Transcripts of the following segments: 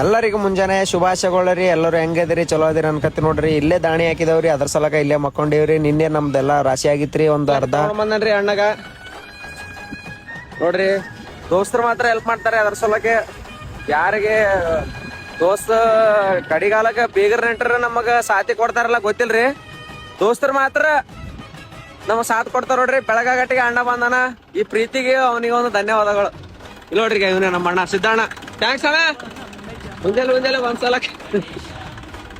ಎಲ್ಲರಿಗೂ ಮುಂಜಾನೆ ಶುಭಾಶಯಗಳು. ಎಲ್ಲರೂ ಹೆಂಗದಿರಿ, ಚಲೋ ಅದಿರಿ ಅನ್ಕತಿ ನೋಡ್ರಿ. ಇಲ್ಲೇ ದಾಣಿ ಹಾಕಿದವ್ರಿ, ಅದ್ರ ಸಲಕ ಇಲ್ಲೇ ಮಕ್ಕೊಂಡಿವ್ರಿ. ನಿನ್ನೆ ನಮ್ದೆಲ್ಲ ರಾಶಿ ಆಗಿತ್ರಿ, ಒಂದ್ ಅರ್ಧ ಬಂದನ್ರಿ ಅಣ್ಣಗ. ನೋಡ್ರಿ ದೋಸ್ತರು ಮಾತ್ರ ಹೆಲ್ಪ್ ಮಾಡ್ತಾರೆ, ಅದ್ರ ಸಲಕ್ಕೆ ಯಾರಿಗೆ ದೋಸ್ತ ಕಡಿಗಾಲಕ ಬೀಗರ್ ನೆಂಟ್ರ ನಮಗ ಸಾಥಿ ಕೊಡ್ತಾರಲ್ಲ ಗೊತ್ತಿಲ್ರಿ. ದೋಸ್ತರು ಮಾತ್ರ ನಮಗ್ ಸಾಥ್ ಕೊಡ್ತಾರ ನೋಡ್ರಿ. ಬೆಳಗಾಗಟ್ಟಿಗೆ ಅಣ್ಣ ಬಂದಾನ, ಈ ಪ್ರೀತಿಗೆ ಅವನಿಗೆ ಒಂದು ಧನ್ಯವಾದಗಳು. ಇಲ್ಲ ನೋಡ್ರಿ ಇವನೇ ನಮ್ಮ ಅಣ್ಣ ಸಿದ್ದಣ್ಣ. ಥ್ಯಾಂಕ್ಸ್ ಅಣ್ಣ. ಮುಂಜಾನೆ ಒಂದ್ಸಲ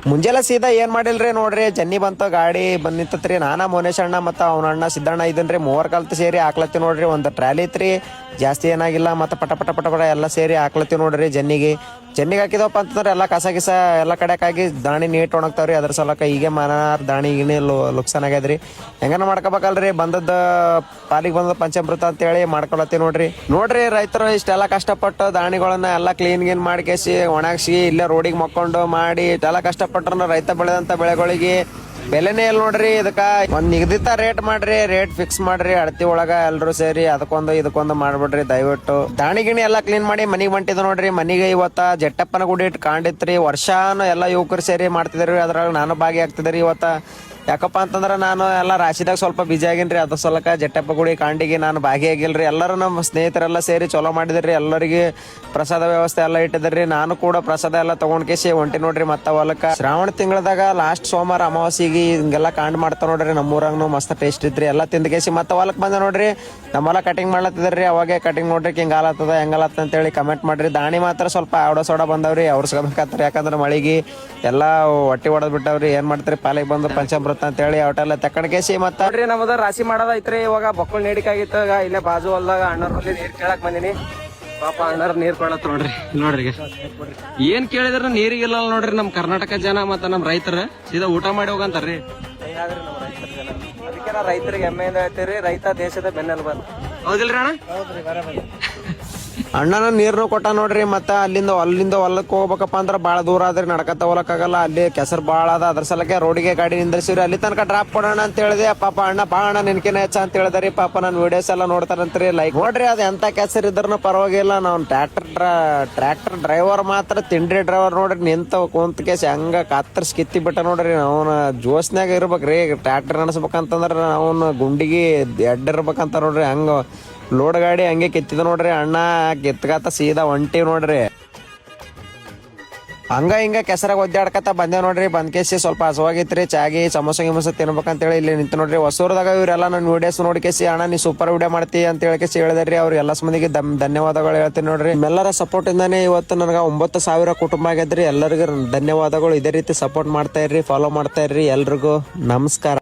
ಮುಂಜಾನೆ ಸೀದಾ ಏನ್ ಮಾಡಿಲ್ರಿ ನೋಡ್ರಿ. ಜನ್ನಿ ಬಂತ, ಗಾಡಿ ಬಂದ್ ನಿಂತತ್ರಿ. ನಾನ ಮೋನೇಶ್ ಅಣ್ಣ ಮತ್ತ ಅವ್ನ ಅಣ್ಣ ಸಿದ್ದಣ್ಣ ಇದನ್ರಿ, 3 ಕಲ್ತ್ ಸೇರಿ ಹಾಕ್ಲತ್ತಿ ನೋಡ್ರಿ. ಒಂದ್ ಟ್ರಾಲಿ ಐತ್ರಿ, ಜಾಸ್ತಿ ಏನಾಗಿಲ್ಲ. ಮತ್ತ ಪಟ ಪಟ ಪಟ ಪಟ ಎಲ್ಲ ಸೇರಿ ಹಾಕ್ಲತ್ತಿ ನೋಡ್ರಿ. ಜನ್ನಿಗೆ ಹಾಕಿದವಪ್ಪ ಅಂತಂದ್ರೆ ಎಲ್ಲ ಕಸ ಗಿಸ ಎಲ್ಲ ಕಡೆಕಾಗಿ ದಾಣಿ ನೀಟ್ ಒಣಗ್ತಾವ್ರಿ. ಅದ್ರ ಸಲಕ ಈಗ ಮನಾರ್ ದಾಣಿ ಗಿಣಿ ಲುಕ್ಸಾನ್ ಆಗ್ಯದ್ರಿ. ಹೆಂಗನ ಮಾಡ್ಕೋಬೇಕಲ್ರಿ, ಬಂದದ ಪಾಲಿಗೆ ಬಂದದ ಪಂಚಾಮೃತ ಅಂತೇಳಿ ಮಾಡ್ಕೊಳತ್ತಿ ನೋಡ್ರಿ. ರೈತರು ಇಷ್ಟೆಲ್ಲ ಕಷ್ಟಪಟ್ಟು ದಾಣಿಗಳನ್ನ ಎಲ್ಲ ಕ್ಲೀನ್ ಗೀನ್ ಮಾಡ್ಕೇಸಿ ಒಣಗಿಸಿ ಇಲ್ಲೇ ರೋಡಿಗೆ ಮಕ್ಕೊಂಡು ಮಾಡಿ ಇಷ್ಟೆಲ್ಲ ಕಷ್ಟಪಟ್ರು ರೈತ ಬೆಳೆದಂತ ಬೆಳೆಗಳಿಗೆ ಬೆಲೆನೇ ಇಲ್ಲ ನೋಡ್ರಿ. ಇದಕ್ಕ ಒಂದ್ ನಿಗದಿತ ರೇಟ್ ಮಾಡ್ರಿ, ರೇಟ್ ಫಿಕ್ಸ್ ಮಾಡ್ರಿ. ಅಳತಿ ಒಳಗ ಎಲ್ರು ಸೇರಿ ಅದಕ್ಕೊಂದು ಇದಕ್ಕೊಂದು ಮಾಡ್ಬಿಡ್ರಿ ದಯವಿಟ್ಟು. ದಾಣಿ ಗಿಣಿ ಎಲ್ಲಾ ಕ್ಲೀನ್ ಮಾಡಿ ಮನಿಗ್ ಬಂಟಿದ್ ನೋಡ್ರಿ. ಮನಿಗೆ ಇವತ್ತ ಜಟ್ಟಪ್ಪನ ಗುಡಿ ಇಟ್ಟು ಕಾಂಡಿತ್ರಿ. ವರ್ಷಾನು ಎಲ್ಲಾ ಯುವಕರು ಸೇರಿ ಮಾಡ್ತಿದ್ರಿ, ಅದ್ರಾಗ ನಾನು ಭಾಗಿ ಆಗ್ತಿದ್ರಿ. ಇವತ್ತ ಯಾಕಪ್ಪ ಅಂತಂದ್ರ ನಾನು ಎಲ್ಲ ರಾಶಿದಾಗ ಸ್ವಲ್ಪ ಬಿಜಿ ಆಗೇನ್ರಿ. ಅದ್ರ ಸಲಕ ಜಟ್ಟಪ್ಪ ಗುಡಿ ಕಾಂಡಿಗೆ ನಾನು ಭಾಗಿಯಾಗಿಲ್ರಿ. ಎಲ್ಲರೂ ನಮ್ಮ ಸ್ನೇಹಿತರೆಲ್ಲ ಸೇರಿ ಚಲೋ ಮಾಡಿದ್ರಿ. ಎಲ್ಲರಿಗೆ ಪ್ರಸಾದ ವ್ಯವಸ್ಥೆ ಎಲ್ಲ ಇಟ್ಟಿದ್ರಿ. ನಾನು ಕೂಡ ಪ್ರಸಾದ ಎಲ್ಲ ತಗೊಂಡ್ ಕೇಸಿ ಹೊಂಟಿ ನೋಡ್ರಿ. ಮತ್ತ ಹೊಲಕ್ಕ ಶ್ರಾವಣ ತಿಂಗಳದಾಗ ಲಾಸ್ಟ್ ಸೋಮವಾರ ಅಮಾವಾಸ್ಯೆಗೆ ಹಿಂಗೆಲ್ಲ ಕಾಂಡ್ ಮಾಡ್ತಾರ ನೋಡ್ರಿ. ನಮ್ಮೂರಾಗನು ಮಸ್ತ್ ಟೇಸ್ಟ್ ಇದ್ರಿ. ಎಲ್ಲ ತಿಂದ ಕೇಸಿ ಮತ್ತೆ ಹೊಲಕ್ ಬಂದ ನೋಡ್ರಿ. ನಮ್ಮೆಲ್ಲ ಕಟಿಂಗ್ ಮಾಡ್ಲತ್ತಿದ್ರಿ. ಅವಾಗೆ ಕಟಿಂಗ್ ನೋಡ್ರಿ ಹಿಂಗ ಆಲತ್ತದ ಹೆಂಗಲತ್ತ ಅಂತೇಳಿ ಕಮೆಂಟ್ ಮಾಡ್ರಿ. ದಾಣಿ ಮಾತ್ರ ಸ್ವಲ್ಪ ಆವಡ ಸೋಡ ಬಂದವ್ರಿ, ಅವ್ರಸ್ಕೋಬೇಕತ್ರಿ. ಯಾಕಂದ್ರೆ ಮಳಿಗೆ ಎಲ್ಲಾ ಹೊಟ್ಟಿ ಹೊಡೆದ್ ಬಿಟ್ಟವ್ರಿ. ಏನ್ ಮಾಡ್ತೀರಿ, ಪಾಲಿಗೆ ಬಂದು ಪಂಚಾಮೃತ ಅಂತ ಹೇಳಿ ಅವಟೆಲ್ಲ ತಕೊಂಡ್ ಕೇಸಿ ಮತ್ತ ನೋಡ್ರಿ ನಮ್ದ ರಾಶಿ ಮಾಡೋದೈತ್ರಿ. ಇವಾಗ ಬಕ್ಕಳ್ ನೀಡಿಕಾಗಿತ್ತು. ಇಲ್ಲೇ ಬಾಜು ಹೊಲ್ದಾಗ ಅಣ್ಣರಲ್ಲಿ ನೀರ್ ಕೇಳಕ್ ಬಂದಿನಿ. ಪಾಪ ಅಣ್ಣರ್ ನೀರ್ ಕೊಡತ್ ನೋಡ್ರಿ. ಏನ್ ಕೇಳಿದ್ರ ನೀರಿಗಿಲ್ಲ ನೋಡ್ರಿ. ನಮ್ ಕರ್ನಾಟಕ ಜನ ಮತ್ತ ನಮ್ ರೈತರ ಸೀದಾ ಊಟ ಮಾಡಿ ಹೋಗಂತಾರ್ರಿ. ಅದಕ್ಕೆ ನಾ ರೈತರಿಗೆ ಹೆಮ್ಮೆಯಿಂದ ಹೇಳ್ತೀರಿ, ರೈತ ದೇಶದ ಬೆನ್ನೆಲುಬು. ಹೌದಿಲ್ರಿ ಅಣ್ಣ? ಅಣ್ಣನ ನೀರ್ನು ಕೊಟ್ಟ ನೋಡ್ರಿ. ಮತ್ತ ಅಲ್ಲಿಂದ ಹೊಲಕ್ಕೆ ಹೋಗ್ಬೇಕಪ್ಪ ಅಂದ್ರ ಬಾಳ ದೂರ ಆದ್ರಿ, ನಡ್ಕತ್ತ ಹೋಗಕ್ಕಾಗಲ್ಲ. ಅಲ್ಲಿ ಕೆಸರು ಬಾಳ ಅದ. ಅದ್ರ ಸಲಕ್ಕೆ ರೋಡಿಗೆ ಗಾಡಿ ನಿಂದ್ರಿಸಿವ್ರಿ. ಅಲ್ಲಿ ತನಕ ಡ್ರಾಪ್ ಕೊಡೋಣ ಅಂತ ಹೇಳಿದೆ. ಪಾಪ ಅಣ್ಣ ಬಾ ಅಣ್ಣ ನಿನ್ಕಿನ ಹೆಚ್ಚ ಅಂತ ಹೇಳಿದ್ರಿ. ಪಾಪ ನನ್ ವಿಡಿಯೋಸ್ ಎಲ್ಲ ನೋಡ್ತಾರಂತ್ರಿ. ಲೈಕ್ ನೋಡ್ರಿ, ಅದ್ ಎಂತ ಕೆಸರ್ ಇದ್ರನು ಪರವಾಗಿಲ್ಲ. ನಾವ್ ಟ್ರ್ಯಾಕ್ಟರ್ ಡ್ರೈವರ್ ಮಾತ್ರ ತಿಂಡ್ರಿ ಡ್ರೈವರ್ ನೋಡ್ರಿ. ನಿಂತ ಕುಂತ ಕೇಸಿ ಹಂಗ ಕತ್ತರ್ಸ್ ಕಿತ್ತಿ ಬಿಟ್ಟ ನೋಡ್ರಿ. ಅವನ ಜೋಸ್ನ್ಯಾಗ ಇರ್ಬೇಕ್ರಿ. ಟ್ರ್ಯಾಕ್ಟರ್ ನಡೆಸ್ಬೇಕಂತಂದ್ರ ಅವನ್ ಗುಂಡಿಗೆ ಎಡ್ಡಿರ್ಬೇಕಂತ ನೋಡ್ರಿ. ಹಂಗ ಲೋಡ್ ಗಾಡಿ ಹಂಗೆ ಕಿತ್ತಿದ ನೋಡ್ರಿ. ಅಣ್ಣ ಕಿತ್ಕತ್ತ ಸೀದಾ ಹೊಂಟಿವ್ ನೋಡ್ರಿ. ಹಂಗ ಹಿಂಗ ಕೆಸರಾಗ ಒದ್ದಾಡ್ಕತ್ತ ಬಂದೇವ್ ನೋಡ್ರಿ. ಬಂದ್ ಕೇಸಿ ಸ್ವಲ್ಪ ಹಸುವಾಗಿತ್ರಿ. ಚಾಗಿ ಸಮೋಸ ಗಿಮೋಸ ತಿನ್ಬೇಕಂತೇಳಿ ಇಲ್ಲಿ ನಿಂತು ನೋಡ್ರಿ. ಹೊಸೂರ್ದಾಗ ಇವ್ರೆಲ್ಲ ನನ್ನ ವಿಡಿಯೋಸ್ ನೋಡ್ಕೇಸಿ ಅಣ್ಣ ನೀ ಸೂಪರ್ ವಿಡಿಯೋ ಮಾಡ್ತಿ ಅಂತ ಹೇಳ್ಕೇಸಿ ಹೇಳಿದ್ರಿ. ಅವ್ರು ಎಲ್ಲ ಮಂದಿಗೆ ಧನ್ಯವಾದಗಳು ಹೇಳ್ತೀನಿ ನೋಡ್ರಿ. ನಿಮ್ಮೆಲ್ಲರ ಸಪೋರ್ಟ್ ಇಂದಾನೆ ಇವತ್ತು ನನಗ 9,000 ಕುಟುಂಬ ಆಗೈತ್ರಿ. ಎಲ್ಲರಿಗೂ ಧನ್ಯವಾದಗಳು. ಇದೇ ರೀತಿ ಸಪೋರ್ಟ್ ಮಾಡ್ತಾ ಇರ್ರಿ, ಫಾಲೋ ಮಾಡ್ತಾ ಇರ್ರಿ. ಎಲ್ರಿಗೂ ನಮಸ್ಕಾರ.